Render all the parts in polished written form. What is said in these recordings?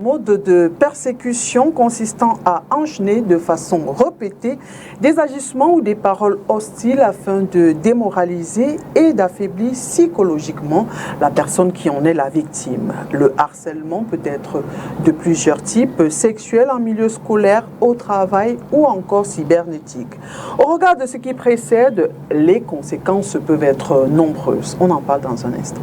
mode de persécution consistant à enchaîner de façon répétée des agissements ou des paroles hostiles afin de démoraliser et d'affaiblir psychologiquement la personne qui en est la victime. Le harcèlement peut être de plusieurs types, sexuel en milieu scolaire, au travail ou encore cybernétique. Au regard de ce qui précède, les conséquences peuvent être nombreuses. On en parle dans un instant.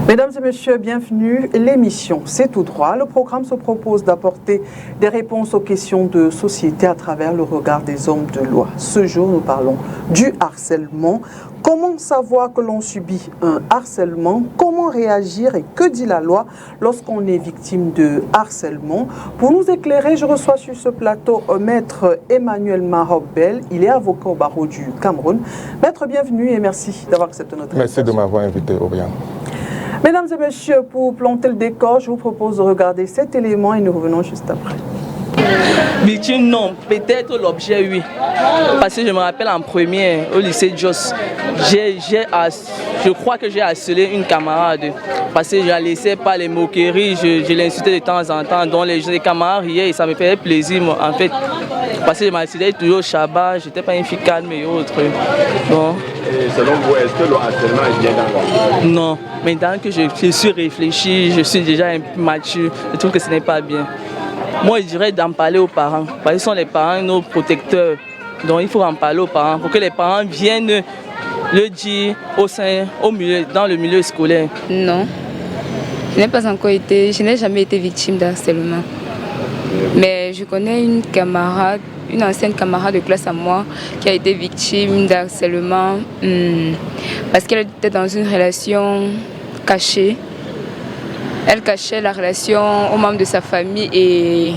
Mesdames et messieurs, bienvenue. L'émission C'est tout droit. Le programme se propose d'apporter des réponses aux questions de société à travers le regard des hommes de loi. Ce jour, nous parlons du harcèlement. Comment savoir que l'on subit un harcèlement? Comment réagir et que dit la loi lorsqu'on est victime de harcèlement? Pour nous éclairer, je reçois sur ce plateau Maître Emmanuel Marobel. Il est avocat au barreau du Cameroun. Maître, bienvenue et merci d'avoir accepté notre invitation. Merci de m'avoir invité, Oriane. Mesdames et messieurs, pour planter le décor, je vous propose de regarder cet élément et nous revenons juste après. Victime, non. Peut-être l'objet, oui. Parce que je me rappelle en première, au lycée Jos, je crois que j'ai harcelé une camarade. Parce que je la laissais pas les moqueries, je l'insultais de temps en temps. Donc les camarades riaient et ça me faisait plaisir, moi, en fait. Parce que je m'harcelais toujours au Shabbat, j'étais pas une fille calme et autres. Bon. Et selon vous, est-ce que le harcèlement est bien dans le... Non. Maintenant que je suis réfléchi, je suis déjà un peu mature, je trouve que ce n'est pas bien. Moi, je dirais d'en parler aux parents. Parce qu'ils sont les parents, nos protecteurs. Donc, il faut en parler aux parents pour que les parents viennent le dire dans le milieu scolaire. Non. Je n'ai jamais été victime d'harcèlement. Mais je connais une ancienne camarade de classe à moi qui a été victime d'harcèlement parce qu'elle était dans une relation cachée. Elle cachait la relation aux membres de sa famille et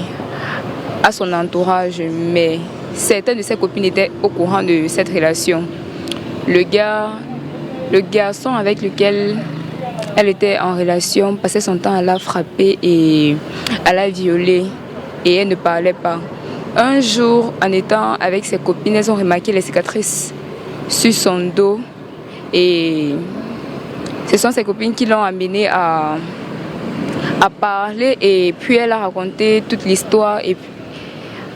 à son entourage, mais certaines de ses copines étaient au courant de cette relation. Le garçon avec lequel elle était en relation passait son temps à la frapper et à la violer et elle ne parlait pas. Un jour, en étant avec ses copines, elles ont remarqué les cicatrices sur son dos et ce sont ses copines qui l'ont amenée à parler et puis elle a raconté toute l'histoire et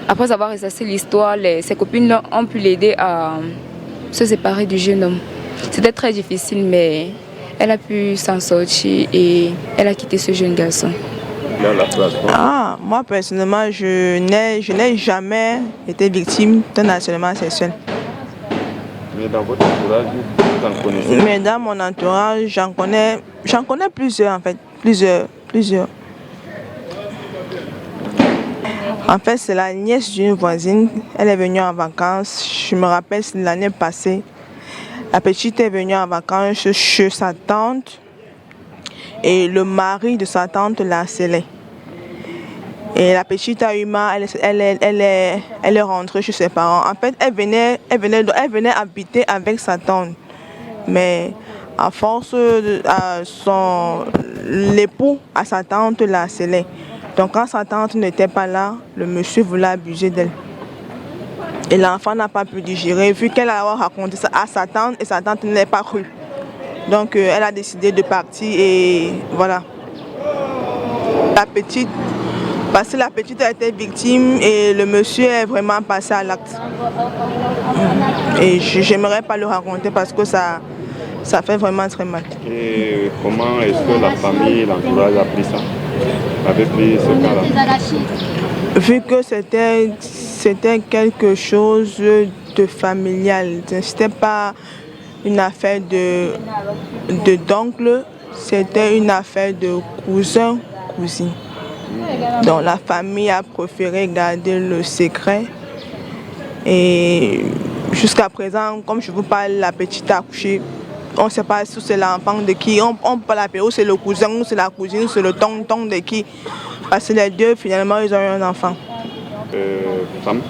après avoir exercé l'histoire, ses copines ont pu l'aider à se séparer du jeune homme. C'était très difficile mais elle a pu s'en sortir et elle a quitté ce jeune garçon. Moi personnellement, je n'ai jamais été victime d'un harcèlement sexuel. Mais dans votre entourage, vous en connaissez? Mais dans mon entourage, j'en connais plusieurs en fait, plusieurs. En fait, c'est la nièce d'une voisine, elle est venue en vacances, je me rappelle, c'est l'année passée. La petite est venue en vacances chez sa tante et le mari de sa tante l'a harcelée. Et la petite a eu mal, elle est rentrée chez ses parents. En fait, elle venait habiter avec sa tante. Mais à force, l'époux à sa tante l'a harcelée. Donc quand sa tante n'était pas là, le monsieur voulait abuser d'elle. Et l'enfant n'a pas pu digérer, vu qu'elle a raconté ça à sa tante et sa tante ne l'a pas cru. Donc elle a décidé de partir et voilà. Parce que la petite a été victime et le monsieur est vraiment passé à l'acte. Et j'aimerais pas le raconter parce que ça fait vraiment très mal. Et comment est-ce que la famille, l'entourage a pris ça? Avait pris ce cas-là? Vu que c'était quelque chose de familial, c'était pas une affaire d'oncle, c'était une affaire de cousin-cousine. Donc la famille a préféré garder le secret et jusqu'à présent, comme je vous parle, la petite a accouché. On ne sait pas si c'est l'enfant de qui, on peut l'appeler, ou c'est le cousin, ou c'est la cousine, c'est le tonton de qui. Parce que les deux, finalement, ils ont eu un enfant. Femme,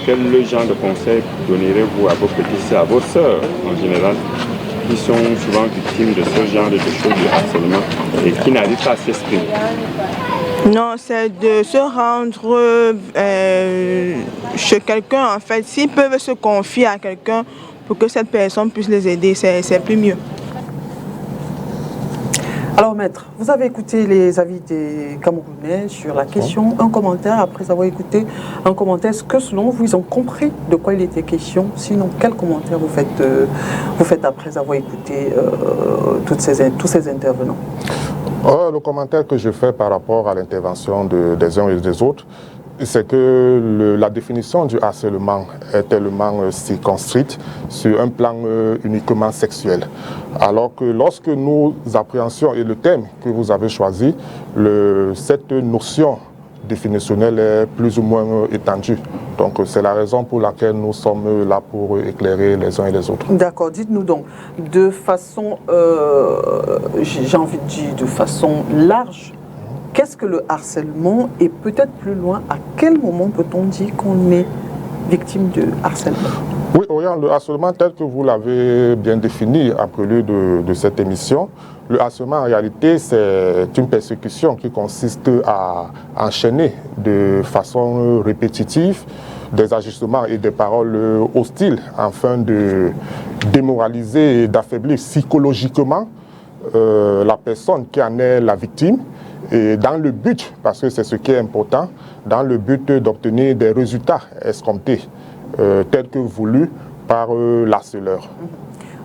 quel genre de conseil donnerez-vous à vos petites sœurs, à vos sœurs en général, qui sont souvent victimes de ce genre de choses, de harcèlement, et qui n'arrivent pas à s'exprimer? Non, c'est de se rendre chez quelqu'un, en fait. S'ils peuvent se confier à quelqu'un pour que cette personne puisse les aider, c'est plus mieux. Alors, maître, vous avez écouté les avis des Camerounais sur la question. Un commentaire, après avoir écouté un commentaire, est-ce que selon vous, ils ont compris de quoi il était question? Sinon, quel commentaire vous faites après avoir écouté tous ces intervenants? Le commentaire que je fais par rapport à l'intervention des uns et des autres, c'est que la définition du harcèlement est tellement circonscrite sur un plan uniquement sexuel. Alors que lorsque nous appréhensions, et le thème que vous avez choisi, cette notion définitionnelle est plus ou moins étendue. Donc c'est la raison pour laquelle nous sommes là pour éclairer les uns et les autres. D'accord, dites-nous donc, de façon, j'ai envie de dire de façon large, qu'est-ce que le harcèlement et peut-être plus loin, à quel moment peut-on dire qu'on est victime de harcèlement? Oui, Oriane, le harcèlement tel que vous l'avez bien défini en prélude de cette émission, le harcèlement en réalité c'est une persécution qui consiste à enchaîner de façon répétitive des ajustements et des paroles hostiles afin de démoraliser et d'affaiblir psychologiquement la personne qui en est la victime. Et dans le but, parce que c'est ce qui est important, dans le but d'obtenir des résultats escomptés, tels que voulus par l'harceleur.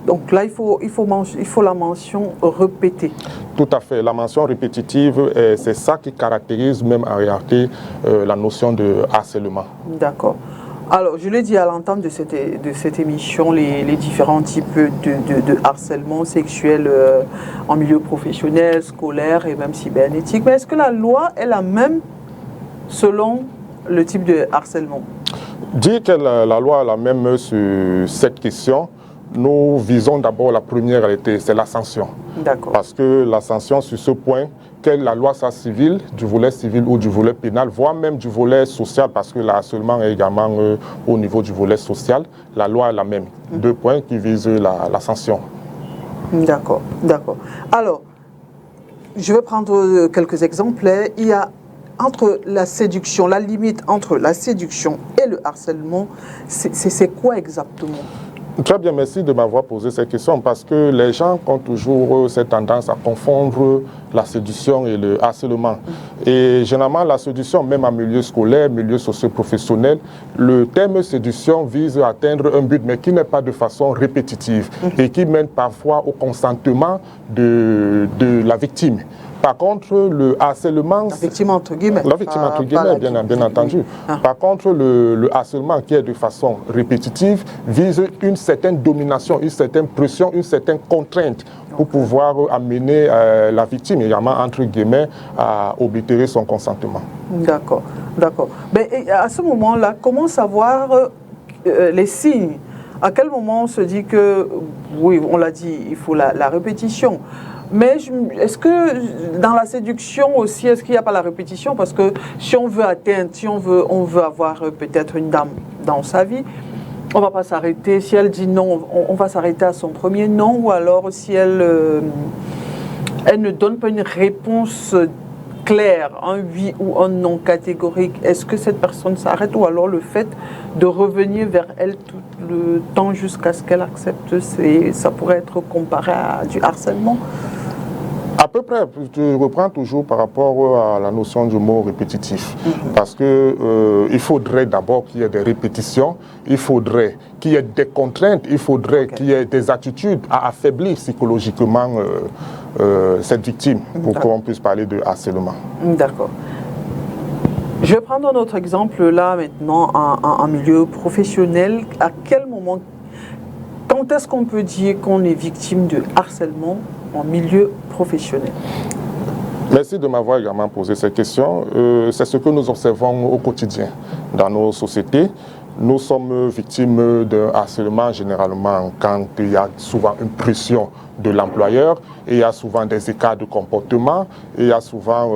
Donc là, il faut la mention répétée. Tout à fait. La mention répétitive, c'est ça qui caractérise même en réalité la notion de harcèlement. D'accord. Alors, je l'ai dit à l'entente de cette émission, les différents types de harcèlement sexuel en milieu professionnel, scolaire et même cybernétique. Mais est-ce que la loi est la même selon le type de harcèlement? Dire que la loi est la même sur cette question, nous visons d'abord la première réalité, c'est la sanction. D'accord. Parce que la sanction sur ce point, quelle la loi soit civile, du volet civil ou du volet pénal, voire même du volet social, parce que le harcèlement est également au niveau du volet social, la loi est la même. Deux points qui visent la sanction. D'accord, d'accord. Alors, je vais prendre quelques exemples. Il y a entre la séduction, la limite entre la séduction et le harcèlement, c'est quoi exactement? Très bien, merci de m'avoir posé cette question parce que les gens ont toujours cette tendance à confondre la séduction et le harcèlement. Et généralement, la séduction, même en milieu scolaire, milieu socio-professionnel, le terme séduction vise à atteindre un but, mais qui n'est pas de façon répétitive et qui mène parfois au consentement de la victime. Par contre, le harcèlement... La victime entre guillemets. La victime entre guillemets, bien entendu. Par contre, le harcèlement qui est de façon répétitive vise une certaine domination, une certaine pression, une certaine contrainte pour pouvoir amener la victime, également entre guillemets, à oblitérer son consentement. D'accord, d'accord. Mais à ce moment-là, comment savoir les signes? À quel moment on se dit que, oui, on l'a dit, il faut la répétition? Mais est-ce que dans la séduction aussi, est-ce qu'il n'y a pas la répétition? Parce que si on veut atteindre, si on veut avoir peut-être une dame dans sa vie, on ne va pas s'arrêter. Si elle dit non, on va s'arrêter à son premier non. Ou alors si elle ne donne pas une réponse claire, un oui ou un non catégorique, est-ce que cette personne s'arrête? Ou alors le fait de revenir vers elle tout le temps jusqu'à ce qu'elle accepte, ça pourrait être comparé à du harcèlement? À peu près, je reprends toujours par rapport à la notion du mot répétitif. Parce que il faudrait d'abord qu'il y ait des répétitions, il faudrait qu'il y ait des contraintes, il faudrait qu'il y ait des attitudes à affaiblir psychologiquement cette victime pour qu'on puisse parler de harcèlement. D'accord. Je vais prendre un autre exemple là maintenant en milieu professionnel. À quel moment, quand est-ce qu'on peut dire qu'on est victime de harcèlement en milieu professionnel? Merci de m'avoir également posé cette question. C'est ce que nous observons au quotidien dans nos sociétés. Nous sommes victimes d'un harcèlement généralement quand il y a souvent une pression de l'employeur et il y a souvent des écarts de comportement et il y a souvent,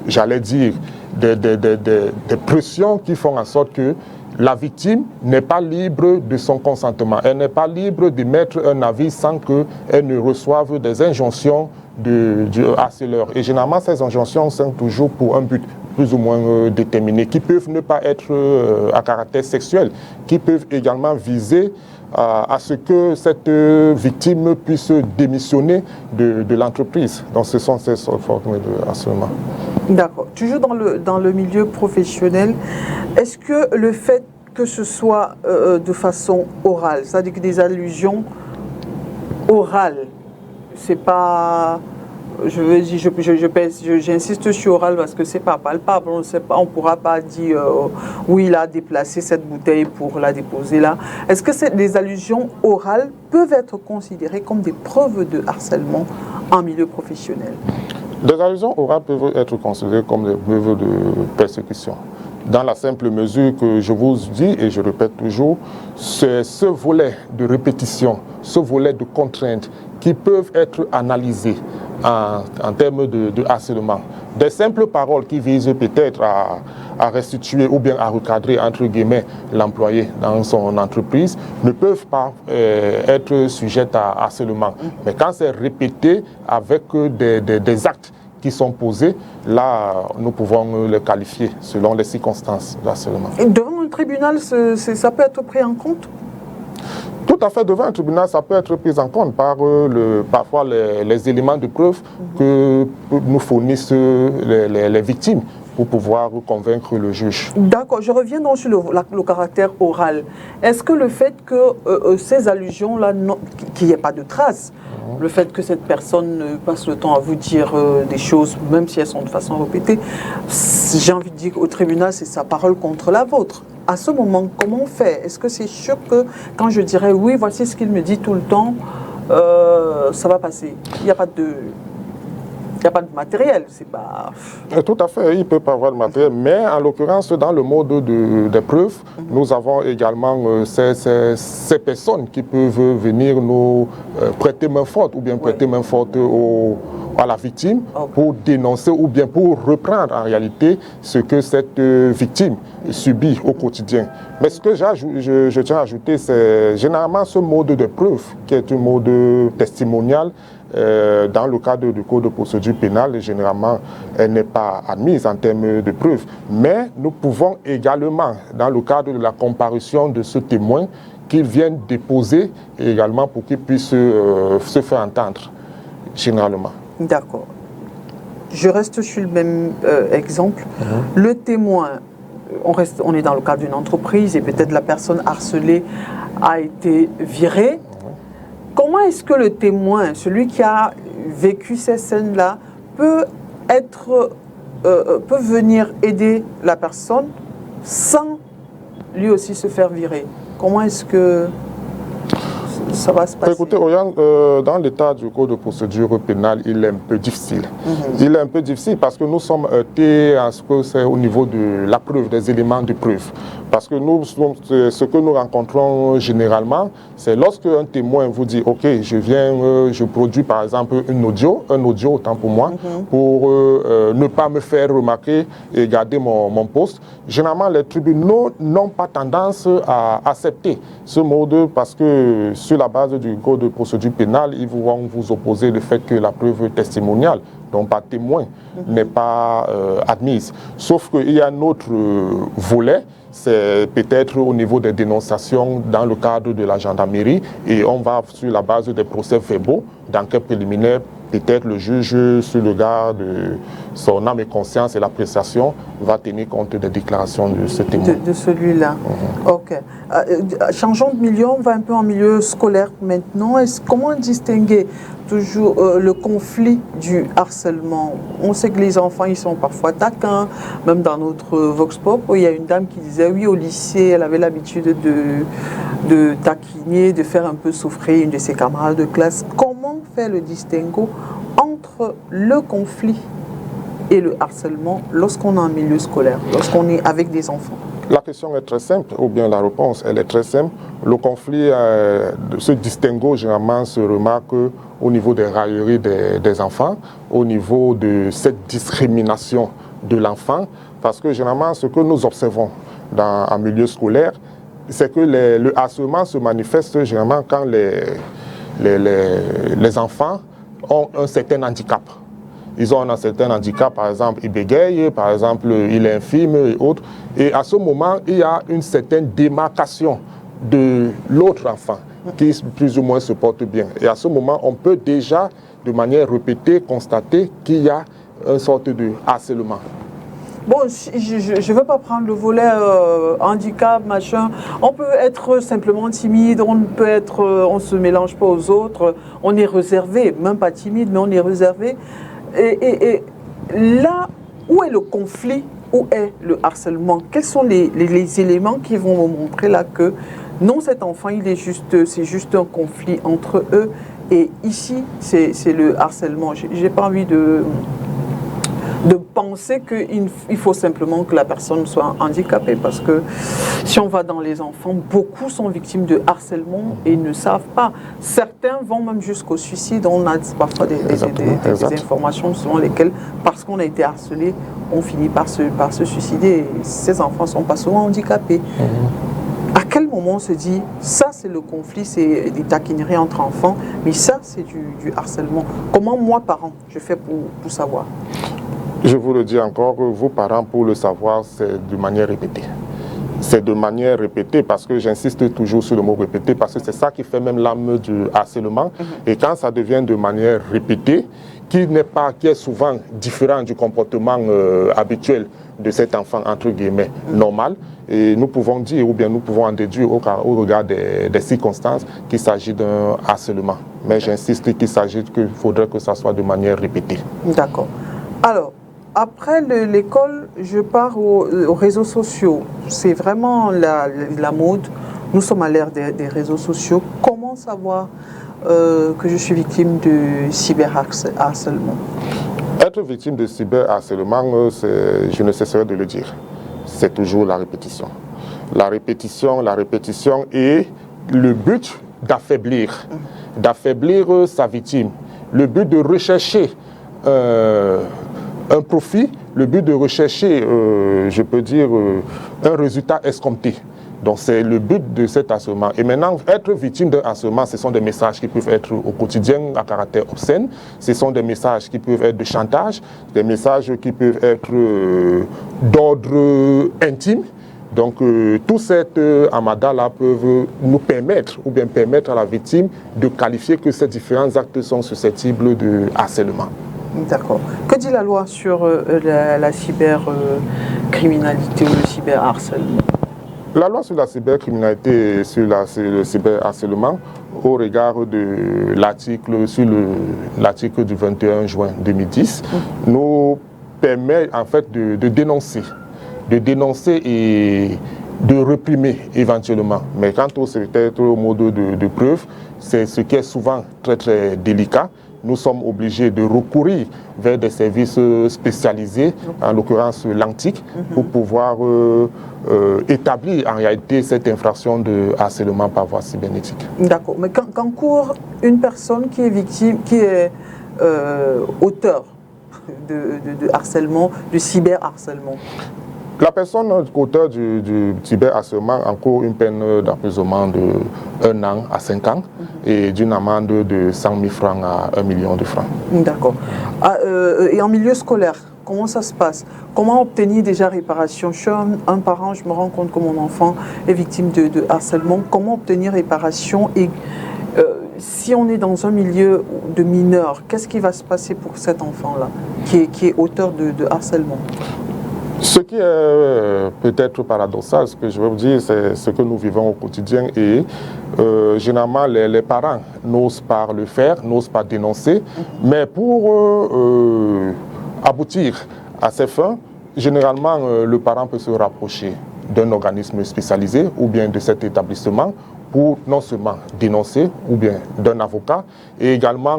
j'allais dire, des pressions qui font en sorte que la victime n'est pas libre de son consentement. Elle n'est pas libre d'émettre un avis sans qu'elle ne reçoive des injonctions du harceleur. Et généralement, ces injonctions sont toujours pour un but plus ou moins déterminés, qui peuvent ne pas être à caractère sexuel, qui peuvent également viser à ce que cette victime puisse démissionner de l'entreprise. Donc ce sont ces formes de harcèlement. D'accord. Toujours dans le milieu professionnel, est-ce que le fait que ce soit de façon orale, c'est-à-dire que des allusions orales, c'est pas... Je veux dire, j'insiste sur oral parce que c'est pas palpable. On sait pas, on pourra pas dire oui, il a déplacé cette bouteille pour la déposer là. Est-ce que les allusions orales peuvent être considérées comme des preuves de harcèlement en milieu professionnel? Les allusions orales peuvent être considérées comme des preuves de persécution. Dans la simple mesure que je vous dis, et je répète toujours, c'est ce volet de répétition, ce volet de contraintes qui peuvent être analysées en termes de harcèlement. Des simples paroles qui visent peut-être à restituer ou bien à recadrer, entre guillemets, l'employé dans son entreprise, ne peuvent pas être sujettes à harcèlement. Mais quand c'est répété avec des actes qui sont posés, là, nous pouvons les qualifier selon les circonstances de harcèlement. Et devant un tribunal, ça peut être pris en compte? Tout à fait, devant un tribunal, ça peut être pris en compte par parfois les éléments de preuve que nous fournissent les victimes pour pouvoir convaincre le juge. D'accord, je reviens donc sur le caractère oral. Est-ce que le fait que ces allusions-là, qu'il n'y ait pas de traces, le fait que cette personne passe le temps à vous dire des choses, même si elles sont de façon répétée, j'ai envie de dire qu'au tribunal, c'est sa parole contre la vôtre. À ce moment, comment on fait? Est-ce que c'est sûr que quand je dirais oui, voici ce qu'il me dit tout le temps, ça va passer? Il n'y a pas de matériel, c'est pas... Tout à fait, il ne peut pas avoir de matériel, mais en l'occurrence, dans le mode des preuves, nous avons également ces personnes qui peuvent venir nous prêter main forte ou bien prêter main forte à la victime pour dénoncer ou bien pour reprendre en réalité ce que cette victime subit au quotidien. Mais ce que je tiens à ajouter, c'est généralement ce mode de preuve qui est un mode testimonial. Dans le cadre du code de procédure pénale, généralement, elle n'est pas admise en termes de preuve. Mais nous pouvons également, dans le cadre de la comparution de ce témoin, qu'il vienne déposer également pour qu'il puisse se faire entendre, généralement. D'accord. Je reste sur le même exemple. Le témoin, on est dans le cadre d'une entreprise et peut-être la personne harcelée a été virée. Comment est-ce que le témoin, celui qui a vécu ces scènes-là, peut venir aider la personne sans lui aussi se faire virer? Comment est-ce que ça va se passer? Écoutez, Oriane, dans l'état du code de procédure pénale, il est un peu difficile. Il est un peu difficile parce que nous sommes heurtés à ce que c'est au niveau de la preuve, des éléments de preuve. Parce que nous, ce que nous rencontrons généralement, c'est lorsque un témoin vous dit « Ok, je viens, je produis par exemple un audio autant pour moi, pour ne pas me faire remarquer et garder mon poste ». Généralement, les tribunaux n'ont pas tendance à accepter ce mode parce que sur la base du code de procédure pénale, ils vont vous opposer le fait que la preuve testimoniale, donc par témoin, n'est pas admise. Sauf qu'il y a un autre volet, c'est peut-être au niveau des dénonciations dans le cadre de la gendarmerie et on va sur la base des procès verbaux d'enquête préliminaire. Peut-être le juge, sur le regard de son âme et conscience et l'appréciation, va tenir compte des déclarations de ce témoin. De celui-là. Ok. Changeons de milieu, on va un peu en milieu scolaire maintenant. Comment distinguer toujours le conflit du harcèlement? On sait que les enfants, ils sont parfois taquins. Même dans notre Vox Pop, il y a une dame qui disait, oui, au lycée, elle avait l'habitude de taquiner, de faire un peu souffrir une de ses camarades de classe. Comment faire le distinguo entre le conflit et le harcèlement lorsqu'on est en milieu scolaire, lorsqu'on est avec des enfants? La question est très simple, ou bien la réponse, elle est très simple. Le conflit, ce distinguo, généralement, se remarque au niveau des railleries des enfants, au niveau de cette discrimination de l'enfant, parce que généralement, ce que nous observons en milieu scolaire, c'est que le harcèlement se manifeste généralement quand les enfants ont un certain handicap. Ils ont un certain handicap, par exemple, il bégaye, par exemple, il est infirme et autres. Et à ce moment, il y a une certaine démarcation de l'autre enfant qui plus ou moins se porte bien. Et à ce moment, on peut déjà, de manière répétée, constater qu'il y a une sorte de harcèlement. Bon, je ne veux pas prendre le volet handicap, machin. On peut être simplement timide, on se mélange pas aux autres, on est réservé, même pas timide, mais on est réservé. Et là, où est le conflit, où est le harcèlement? Quels sont les éléments qui vont me montrer là que non, cet enfant, c'est juste un conflit entre eux, et ici, c'est le harcèlement. J'ai pas envie de penser qu'il faut simplement que la personne soit handicapée, parce que si on va dans les enfants, beaucoup sont victimes de harcèlement et ne savent pas. Certains vont même jusqu'au suicide. On a parfois des informations selon lesquelles, parce qu'on a été harcelé, on finit par se suicider. Ces enfants ne sont pas souvent handicapés. À quel moment on se dit, ça c'est le conflit, c'est des taquineries entre enfants, mais ça c'est du harcèlement? Comment moi, parent, je fais pour savoir? Je vous le dis encore, vous parents, pour le savoir, c'est de manière répétée. C'est de manière répétée, parce que j'insiste toujours sur le mot répété, parce que c'est ça qui fait même l'âme du harcèlement. Et quand ça devient de manière répétée, qui est souvent différent du comportement habituel de cet enfant, entre guillemets, normal, et nous pouvons dire, ou bien nous pouvons en déduire au regard des circonstances qu'il s'agit d'un harcèlement. Mais j'insiste qu'il faudrait que ça soit de manière répétée. D'accord. Alors, après l'école, je pars aux réseaux sociaux. C'est vraiment la mode. Nous sommes à l'ère des réseaux sociaux. Comment savoir que je suis victime de cyberharcèlement? Être victime de cyberharcèlement, je ne cesserai de le dire. C'est toujours la répétition. La répétition et le but d'affaiblir sa victime. Le but de rechercher un profit, le but de rechercher, je peux dire, un résultat escompté. Donc c'est le but de cet harcèlement. Et maintenant, être victime d'un harcèlement, ce sont des messages qui peuvent être au quotidien à caractère obscène, ce sont des messages qui peuvent être de chantage, des messages qui peuvent être d'ordre intime. Donc tous cet amas-là peuvent nous permettre, ou bien permettre à la victime de qualifier que ces différents actes sont susceptibles de harcèlement. D'accord. Que dit la loi sur la cybercriminalité ou le cyberharcèlement? La loi sur la cybercriminalité et sur le cyberharcèlement, au regard de l'article du 21 juin 2010, nous permet en fait de dénoncer et de réprimer éventuellement. Mais quant au mode de preuve, c'est ce qui est souvent très très délicat. Nous sommes obligés de recourir vers des services spécialisés, en l'occurrence l'ANTIC, pour pouvoir établir en réalité cette infraction de harcèlement par voie cybernétique. D'accord, mais quand court une personne qui est victime, qui est auteur de harcèlement, de cyberharcèlement? La personne auteur du cyberharcèlement encourt une peine d'emprisonnement de 1 an à 5 ans et d'une amende de 100 000 francs à 1 million de francs. D'accord. Et en milieu scolaire, comment ça se passe? Comment obtenir déjà réparation? Je suis un parent, je me rends compte que mon enfant est victime de harcèlement. Comment obtenir réparation? Et si on est dans un milieu de mineurs, qu'est-ce qui va se passer pour cet enfant-là qui est auteur de harcèlement? Ce qui est peut-être paradoxal, ce que je veux vous dire, c'est ce que nous vivons au quotidien et généralement les parents n'osent pas le faire, n'osent pas dénoncer, mais pour aboutir à ces fins, généralement le parent peut se rapprocher d'un organisme spécialisé ou bien de cet établissement pour non seulement dénoncer ou bien d'un avocat et également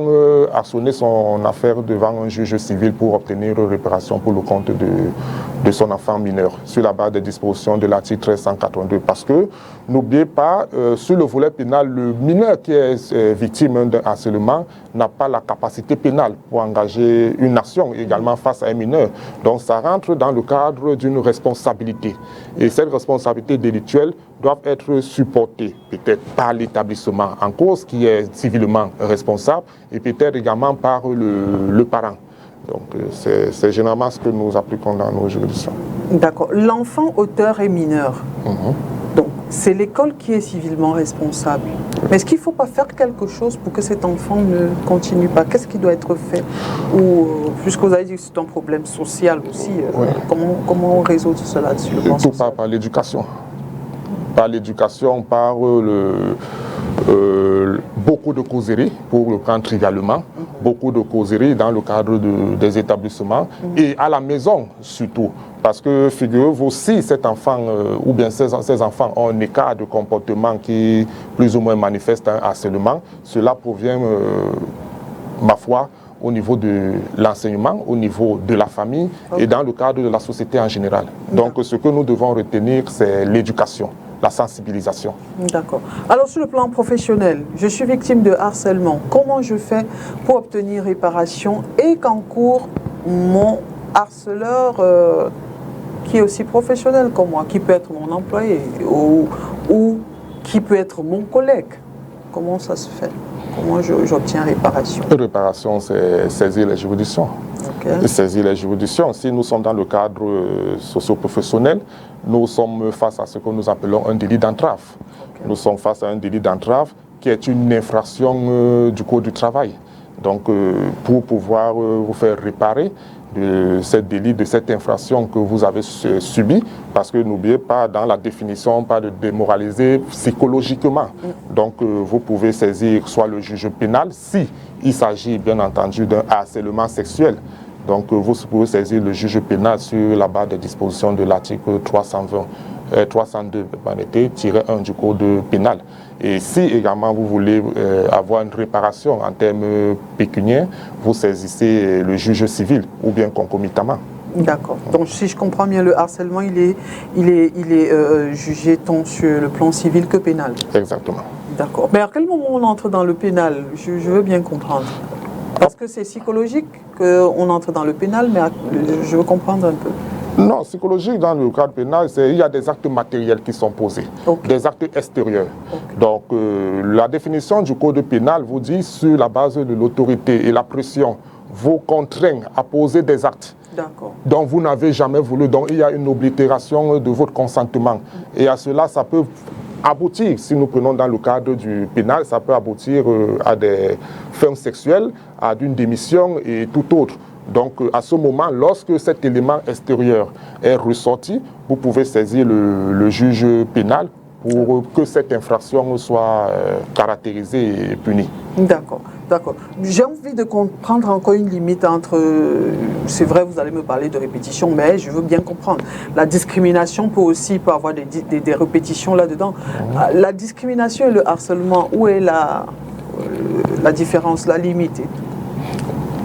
actionner son affaire devant un juge civil pour obtenir réparation pour le compte de son enfant mineur sur la base des dispositions de l'article 1382. Parce que n'oubliez pas, sur le volet pénal, le mineur qui est victime d'un harcèlement n'a pas la capacité pénale pour engager une action également face à un mineur. Donc ça rentre dans le cadre d'une responsabilité. Et cette responsabilité délictuelle doit être supportée peut-être par l'établissement en cause qui est civilement responsable et peut-être également par le parent. Donc c'est généralement ce que nous appliquons dans nos juridictions. D'accord. L'enfant auteur est mineur. Donc, c'est l'école qui est civilement responsable. Mais est-ce qu'il ne faut pas faire quelque chose pour que cet enfant ne continue pas? Qu'est-ce qui doit être fait? Ou, puisque vous avez dit que c'est un problème social aussi, comment on résout cela sur le plan social? Tout part par l'éducation. Par l'éducation, par beaucoup de causeries, pour le prendre trivialement, beaucoup de causeries dans le cadre des établissements et à la maison surtout. Parce que figurez-vous, si cet enfant ou bien ces enfants ont un écart de comportement qui plus ou moins manifeste un harcèlement, cela provient, ma foi, au niveau de l'enseignement, au niveau de la famille et dans le cadre de la société en général. Donc ce que nous devons retenir, c'est l'éducation, la sensibilisation. D'accord. Alors sur le plan professionnel, je suis victime de harcèlement. Comment je fais pour obtenir réparation et qu'en cours, mon harceleur, qui est aussi professionnel comme moi, qui peut être mon employé ou qui peut être mon collègue, comment ça se fait? Comment j'obtiens réparation? Réparation, c'est saisir les juridictions. Saisir les juridictions. Si nous sommes dans le cadre socio-professionnel, nous sommes face à ce que nous appelons un délit d'entrave. Nous sommes face à un délit d'entrave qui est une infraction du Code du travail. Donc, pour pouvoir vous faire réparer de ce délit, de cette infraction que vous avez subie, parce que n'oubliez pas, dans la définition, pas de démoraliser psychologiquement. Donc, vous pouvez saisir soit le juge pénal, si il s'agit bien entendu d'un harcèlement sexuel. Donc, vous pouvez saisir le juge pénal sur la base des dispositions de l'article 302-1 du Code pénal. Et si également vous voulez avoir une réparation en termes pécuniaires, vous saisissez le juge civil ou bien concomitamment. D'accord. Donc si je comprends bien, le harcèlement, il est jugé tant sur le plan civil que pénal. Exactement. D'accord. Mais à quel moment on entre dans le pénal? Je veux bien comprendre. Parce que c'est psychologique qu'on entre dans le pénal, mais je veux comprendre un peu. Non, psychologique, dans le cadre pénal, il y a des actes matériels qui sont posés, des actes extérieurs. Donc, la définition du Code pénal vous dit, sur la base de l'autorité et la pression, vous contraint à poser des actes dont vous n'avez jamais voulu, dont il y a une oblitération de votre consentement. Et à cela, ça peut aboutir, si nous prenons dans le cadre du pénal, ça peut aboutir à des faits sexuels, à une démission et tout autre. Donc, à ce moment, lorsque cet élément extérieur est ressorti, vous pouvez saisir le juge pénal pour que cette infraction soit caractérisée et punie. D'accord, d'accord. J'ai envie de comprendre encore une limite entre... c'est vrai, vous allez me parler de répétition, mais je veux bien comprendre. La discrimination peut avoir des répétitions là-dedans. La discrimination et le harcèlement, où est la différence, la limite?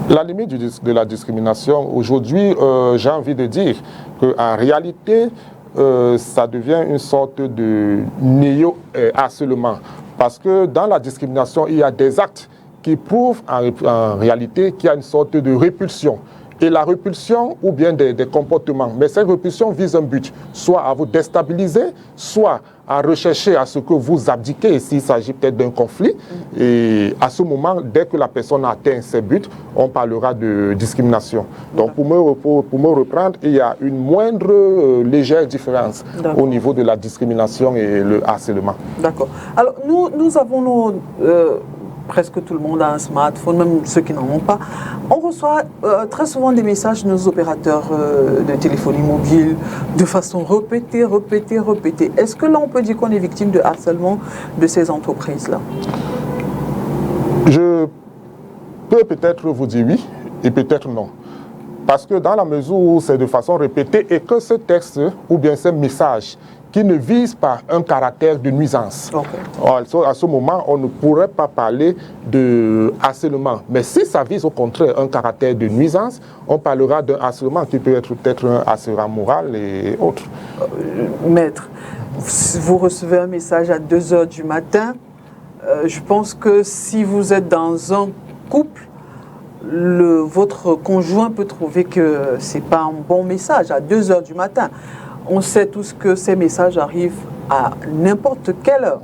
La limite de la discrimination, aujourd'hui, j'ai envie de dire qu'en réalité, ça devient une sorte de néo-harcèlement. Parce que dans la discrimination, il y a des actes qui prouvent en réalité qu'il y a une sorte de répulsion. Et la répulsion ou bien des comportements, mais cette répulsion vise un but, soit à vous déstabiliser, soit à rechercher à ce que vous abdiquez s'il s'agit peut-être d'un conflit. Et à ce moment, dès que la personne atteint ses buts, on parlera de discrimination. Donc pour me reprendre, il y a une moindre légère différence au niveau de la discrimination et le harcèlement. D'accord. Alors nous avons nos... presque tout le monde a un smartphone, même ceux qui n'en ont pas. On reçoit très souvent des messages de nos opérateurs de téléphonie mobile de façon répétée. Est-ce que là, on peut dire qu'on est victime de harcèlement de ces entreprises-là? Je peux peut-être vous dire oui et peut-être non. Parce que dans la mesure où c'est de façon répétée et que ce texte ou bien ce message qui ne vise pas un caractère de nuisance. À ce moment, on ne pourrait pas parler de harcèlement. Mais si ça vise au contraire un caractère de nuisance, on parlera d'un harcèlement qui peut être peut-être un harcèlement moral et autres. Maître, vous recevez un message à 2 h du matin. Je pense que si vous êtes dans un couple, votre conjoint peut trouver que ce n'est pas un bon message à 2 h du matin. On sait tous que ces messages arrivent à n'importe quelle heure.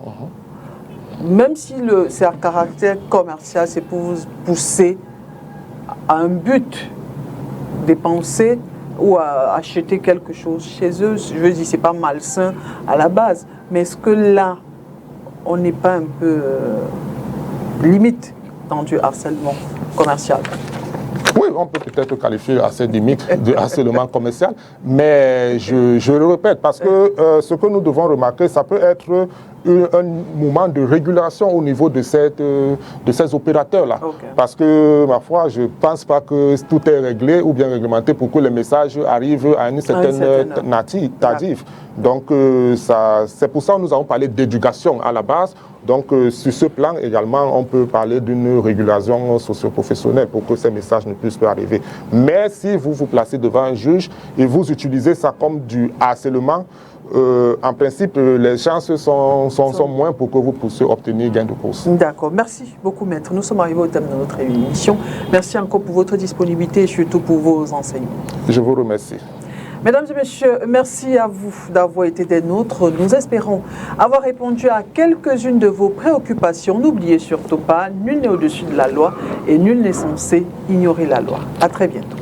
Même si c'est à caractère commercial, c'est pour vous pousser à un but. dépenser ou à acheter quelque chose chez eux. Je veux dire, c'est pas malsain à la base, mais est-ce que là, on n'est pas un peu limite dans du harcèlement commercial? Oui, on peut peut-être qualifier assez limite de harcèlement commercial, mais je le répète, parce que ce que nous devons remarquer, ça peut être un moment de régulation au niveau de ces opérateurs-là. Okay. Parce que, ma foi, je ne pense pas que tout est réglé ou bien réglementé pour que les messages arrivent à une certaine tardive. Donc, c'est pour ça que nous avons parlé d'éducation à la base. Donc, sur ce plan également, on peut parler d'une régulation socio-professionnelle pour que ces messages ne puissent pas arriver. Mais si vous vous placez devant un juge et vous utilisez ça comme du harcèlement, en principe, les chances sont moins pour que vous puissiez obtenir gain de cause. D'accord. Merci beaucoup, maître. Nous sommes arrivés au terme de notre émission. Merci encore pour votre disponibilité et surtout pour vos enseignements. Je vous remercie. Mesdames et messieurs, merci à vous d'avoir été des nôtres. Nous espérons avoir répondu à quelques-unes de vos préoccupations. N'oubliez surtout pas, nul n'est au-dessus de la loi et nul n'est censé ignorer la loi. À très bientôt.